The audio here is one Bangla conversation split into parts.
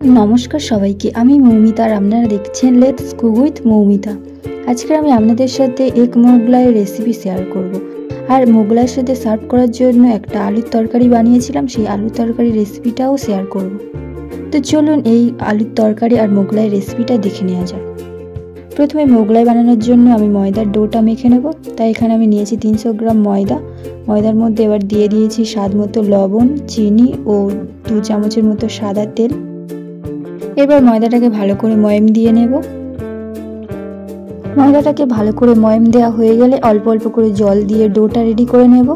নমস্কার সবাইকে, আমি মৌমিতা আর আপনারা দেখছেন লেটস কুক উইথ মৌমিতা। আজকে আমি আপনাদের সাথে এক মোগলাইয়ের রেসিপি শেয়ার করব। আর মোগলাইয়ের সাথে সার্ভ করার জন্য একটা আলুর তরকারি বানিয়েছিলাম, সেই আলুর তরকারি রেসিপিটাও শেয়ার করব। তো চলুন এই আলুর তরকারি আর মোগলাইয়ের রেসিপিটা দেখে নেওয়া যাক। প্রথমে মোগলাই বানানোর জন্য আমি ময়দার ডোটা মেখে নেব। তাই এখানে আমি নিয়েছি 300 গ্রাম ময়দা। ময়দার মধ্যে এবার দিয়ে দিয়েছি স্বাদ মতো লবণ, চিনি ও 2 চামচের মতো সাদা তেল। এবার ময়দাটাকে ভালো করে ময়াম দিয়ে নেব। ময়দাটাকে ভালো করে ময়াম দেওয়া হয়ে গেলে অল্প অল্প করে জল দিয়ে ডোটা রেডি করে নেব।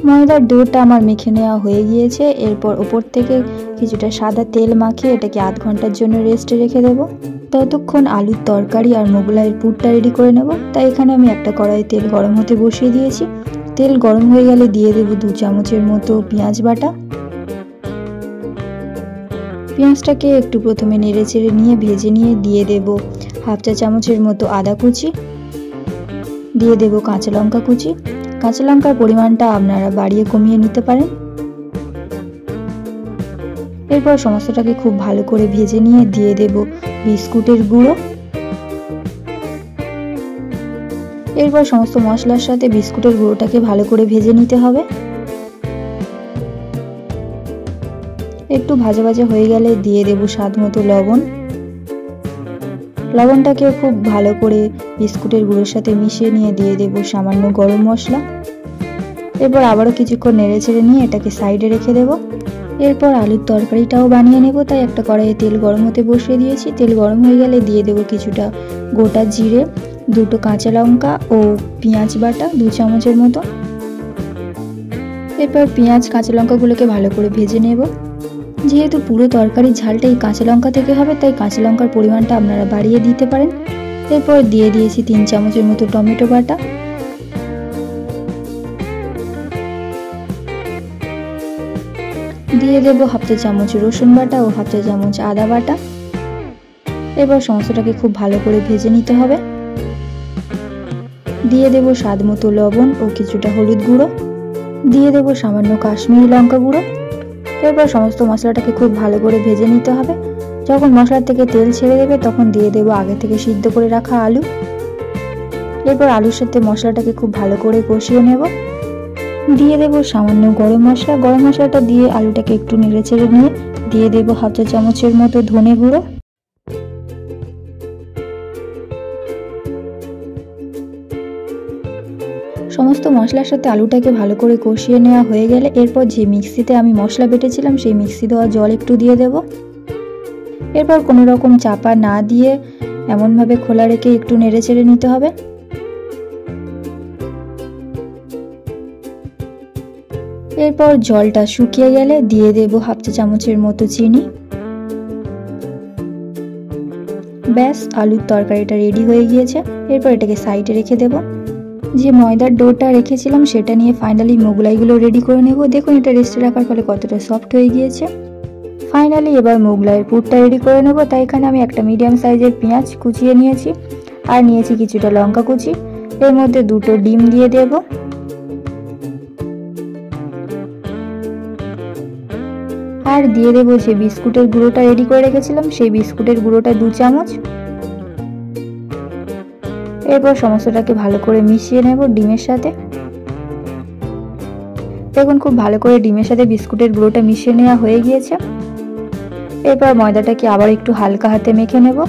ময়দার ডোটা আমার মেখে নেওয়া হয়ে গিয়েছে। এরপর ওপর থেকে কিছুটা সাদা তেল মাখিয়ে এটাকে আধ ঘন্টার জন্য রেস্টে রেখে দেব। ততক্ষণ আলুর তরকারি আর মোগলাইয়ের পুরটা রেডি করে নেব। তাই এখানে আমি একটা কড়াইয়ে তেল গরম হতে বসিয়ে দিয়েছি। তেল গরম হয়ে গেলে দিয়ে দেব 2 চামচের মতো পেঁয়াজ বাটা। পেঁয়াজটাকে একটু প্রথমে নেড়ে চেড়ে নিয়ে ভেজে নিয়ে দিয়ে দেব হাফ চা চামচের মতো আদা কুচি, দিয়ে দেব কাঁচা লঙ্কা কুচি। কাঁচা লঙ্কার পরিমাণটা আপনারা বাড়িয়ে কমিয়ে নিতে পারেন। এরপর সমস্তটাকে খুব ভালো করে ভেজে নিয়ে দিয়ে দেব বিস্কুটের গুঁড়ো। এরপর সমস্ত মশলার সাথে বিস্কুটের গুঁড়োটাকে ভালো করে ভেজে নিতে হবে। একটু ভাজা ভাজা হয়ে গেলে দিয়ে দেব স্বাদ মতো লবণ। লবণটাকে খুব ভালো করে বিস্কুটের গুঁড়োর সাথে মিশিয়ে নিয়ে দিয়ে দেব সামান্য গরম মশলা। এরপর আবারও কিছুক্ষণ নেড়ে চেড়ে নিয়ে এটাকে সাইডে রেখে দেব। এরপর আলুর তরকারিটাও বানিয়ে নেব। তাই একটা কড়াইয়ে তেল গরম হতে বসিয়ে দিয়েছি। তেল গরম হয়ে গেলে দিয়ে দেব কিছুটা গোটা জিরে, 2টো কাঁচা লঙ্কা ও পেঁয়াজ বাটা 2 চামচের মতো। এরপর পেঁয়াজ কাঁচা লঙ্কাগুলোকে ভালো করে ভেজে নেব। যেহেতু পুরো তরকারির ঝালটা এই কাঁচা লঙ্কা থেকে হবে, তাই কাঁচা লঙ্কার পরিমাণটা আপনারা বাড়িয়ে দিতে পারেন। এরপর দিয়ে দিয়েছি 3 চামচের মতো টমেটো বাটা। দিয়ে দেব হাফ চা চামচ রসুন বাটা ও হাফ চা চামচ আদা বাটা। এবার সমস্তটাকে খুব ভালো করে ভেজে নিতে হবে। দিয়ে দেব স্বাদ মতো লবণ ও কিছুটা হলুদ গুঁড়ো, দিয়ে দেব সামান্য কাশ্মীরি লঙ্কা গুঁড়ো। এরপর সমস্ত মশলাটাকে খুব ভালো করে ভেজে নিতে হবে। যখন মশলা থেকে তেল ছেড়ে দেবে তখন দিয়ে দেব আগে থেকে সিদ্ধ করে রাখা আলু। এরপর আলুর সাথে মশলাটাকে খুব ভালো করে কষিয়ে নেব। দিয়ে দেব সামান্য গরম মশলা। গরম মশলাটা দিয়ে আলুটাকে একটু নেড়ে চেড়ে নিয়ে দিয়ে দেব হাফ চা চামচের মতো ধনে গুঁড়ো। সমস্ত মশলার সাথে আলুটাকে ভালো করে কষিয়ে নেওয়া হয়ে গেলে এরপর যে মিক্সিতে আমি মশলা বেটেছিলাম সেই মিক্সি দেওয়া জল একটু দিয়ে দেব। এরপর কোনো রকম চাপা না দিয়ে এমনভাবে খোলা রেখে একটু নেড়ে চেড়ে নিতে হবে। এরপর জলটা শুকিয়ে গেলে দিয়ে দেব হাফ চা চামচের মতো চিনি। ব্যাস, আলুর তরকারিটা রেডি হয়ে গিয়েছে। এরপর এটাকে সাইডে রেখে দেব। যে ময়দার ডোটা রেখেছিলাম সেটা নিয়ে ফাইনালি মোগলাইগুলো রেডি করে নেব। দেখুন এটা রেস্টে রাখার ফলে কতটা সফট হয়ে গিয়েছে। ফাইনালি এবার মোগলাইয়ের পুরটা রেডি করে নেব। তাই এখানে আমি একটা মিডিয়াম সাইজের পেঁয়াজ কুচিয়ে নিয়েছি আর নিয়েছি কিছুটা লঙ্কা কুচি। এর মধ্যে 2টো ডিম দিয়ে দেব। আর দিয়ে দেব যে বিস্কুটের গুঁড়োটা রেডি করে রেখেছিলাম সেই বিস্কুটের গুঁড়োটা 2 চামচ। এরপর সমস্তটাকে ভালো করে মিশিয়ে নেব ডিমের সাথে। দেখুন খুব ভালো করে ডিমের সাথে বিস্কুটের গুঁড়োটা মিশিয়ে নেওয়া হয়ে গিয়েছে। এরপর ময়দাটাকে আবার একটু হালকা হাতে মেখে নেব,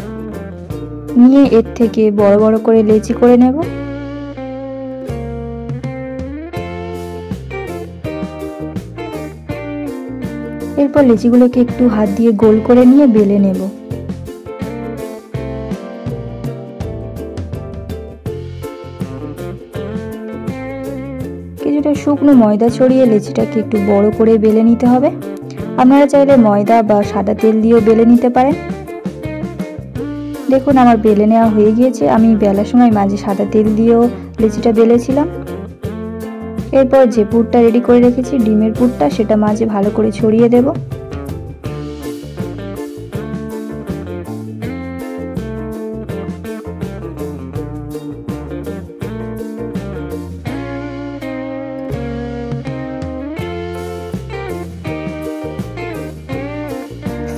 নিয়ে এর থেকে বড় বড় করে লেচি করে নেব। এরপর লেচিগুলোকে একটু হাত দিয়ে গোল করে নিয়ে বেলে নেব। কিছুটা শুকনো ময়দা ছড়িয়ে লেচিটাকে একটু বড় করে বেলে নিতে হবে। আপনারা চাইলে ময়দা বা সাদা তেল দিয়েও বেলে নিতে পারেন। দেখুন আমার বেলে নেওয়া হয়ে গিয়েছে। আমি বেলার সময় মাঝে সাদা তেল দিয়েও লেচিটা বেলেছিলাম। এরপর যে পুরটা রেডি করে রেখেছি ডিমের পুরটা, সেটা মাঝে ভালো করে ছড়িয়ে দেব।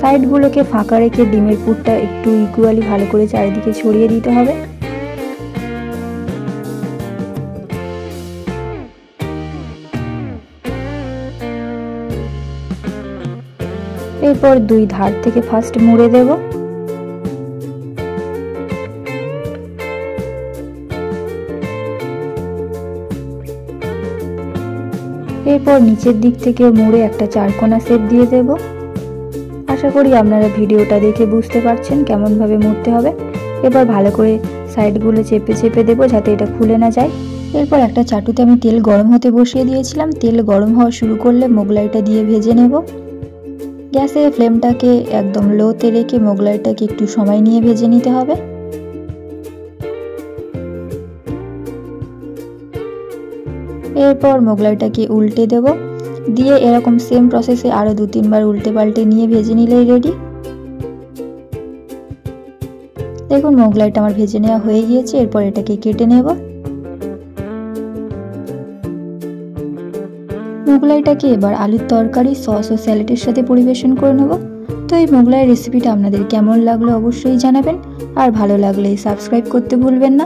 সাইডগুলোকে ফাঁকা রেখে ডিমের পুরটা একটু ইকুয়ালি ভালো করে চারিদিকে ছড়িয়ে দিতে হবে। এরপর দুই ধার থেকে ফার্স্ট মুড়ে দেব। এরপর নিচের দিক থেকে মুড়ে একটা চারকোনা শেপ দিয়ে দেব। আশা করি আপনারা ভিডিওটা দেখে বুঝতে পারছেন কেমন ভাবে মুড়তে হবে। এবার ভালো করে সাইডগুলো চেপে চেপে দেবো যাতে এটা খুলে না যায়। এরপর একটা চাটুতে আমি তেল গরম হতে বসিয়ে দিয়েছিলাম। তেল গরম হওয়া শুরু করলে মোগলাইটা দিয়ে ভেজে নেব। গ্যাসের ফ্লেমটাকে একদম লোতে রেখে মোগলাইটাকে একটু সময় নিয়ে ভেজে নিতে হবে। এরপর মোগলাইটাকে উল্টে দেব, দিয়ে এরকম সেম প্রসেসে আরো 2-3 বার উল্টে পাল্টে নিয়ে ভেজে নিলেই রেডি। দেখুন মোগলাইটা আমার ভেজে নেওয়া হয়ে গিয়েছে। এরপর এটাকে কেটে নেব। মোগলাইটাকে এবার আলুর তরকারি, সস ও স্যালাডের সাথে পরিবেশন করে নেব। তো এই মোগলাই রেসিপিটা আপনাদের কেমন লাগলো অবশ্যই জানাবেন, আর ভালো লাগলে সাবস্ক্রাইব করতে ভুলবেন না।